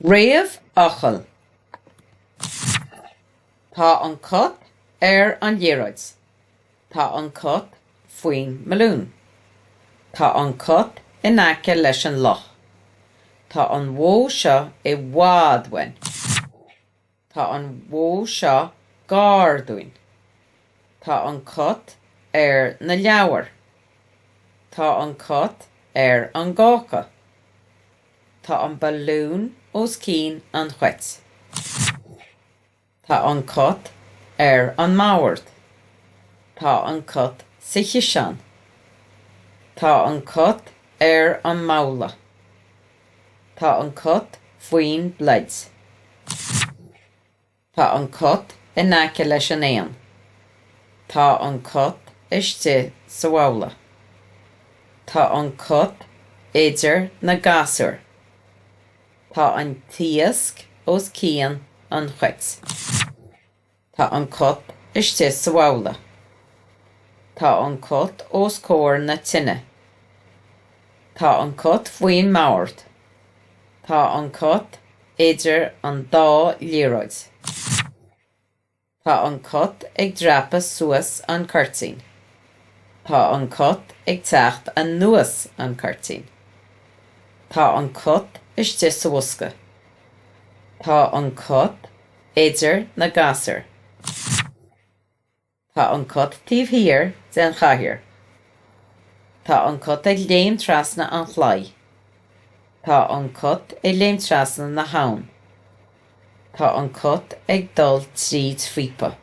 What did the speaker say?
Réamhfhocail. Tá an cut an díreaid. Tá an cut faoin mallún. Tá an cut in aice leis an loch. Tá an mhó seo I bhfad Tá an mhó seo gáardúin. Tá an cut na leabhar. Tá an cut an gácha. Tá an ballún os cín an chuait. Tá an cut an mbabhairt. Tá an cut sa chiseán. Tá an cut an mabhla. Tá an cut faoin blaid. Tá an cut in aice leis an éan. Tá an cut iste sa bhabhla. Tá an cut idir na gasúir. Tá an tiasc os cían an chuait. Tá an cut iste sa bhabhla. Tá an cut os cóir na tine. Tá an cut faoin mbabhairt. Tá an cut idir an dá líreaid. Tá an cut ag dreapadh suas an curtaín. Tá an cut ag teacht an nuas an curtaín. Tá an cut iste sa bhosca. Tá an cut idir na gasúir. Tá an cut tíbhthír den chathaoir. Tá an cut ag léim trasna an chloig. Tá an cut ag léim trasna na habhainn. Tá an cut ag dul tríd friopa.